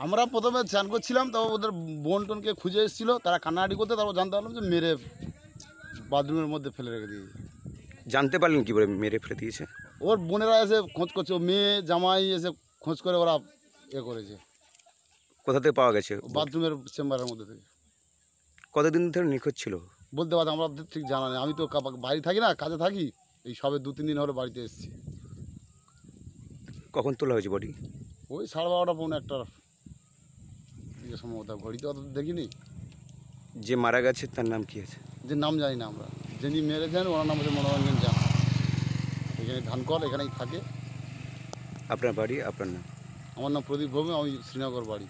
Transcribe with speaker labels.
Speaker 1: আমরা প্রথমে চান করছিলাম, তারপর ওদের বোন টোনকে খুঁজে এসেছিলো, তারা কান্নাকাটি করতে, তারপর জানতে পারলাম যে মেরে বাথরুমের মধ্যে ফেলে রেখে দিয়েছে।
Speaker 2: জানতে পারলেন কী করে মেরে ফেলে দিয়েছে?
Speaker 1: ওর বোনেরা এসে খোঁজ করছে, ও মেয়ে জামাই এসে খোঁজ করে ওরা করেছে।
Speaker 2: কোথা থেকে পাওয়া গেছে?
Speaker 1: বাথরুমের চেম্বারের মধ্যে থেকে।
Speaker 2: কতদিন ধরে নিখোঁজ ছিল?
Speaker 1: বলতে পারছি, আমাদের ঠিক জানা নেই। আমি তো বাড়ি থাকি না, কাজে থাকি। এই সবে 2-3 দিন হলো বাড়িতে এসেছি।
Speaker 2: কখন তোলা হয়েছে বডি?
Speaker 1: ওই 12:30 পৌনে 1টার সম্ভবত। ঘড়িতে অত দেখিনি।
Speaker 2: যে মারা গেছে তার নাম কি আছে?
Speaker 1: যে নাম জানি না আমরা। যিনি মেরেছেন ওনার নাম হচ্ছে মনোরঞ্জন জান। এখানে ধানকল, এখানেই থাকে।
Speaker 2: আপনার বাড়ি, আপনার নাম?
Speaker 1: আমার নাম প্রদীপ ভৌমি, আমি শ্রীনগর বাড়ি।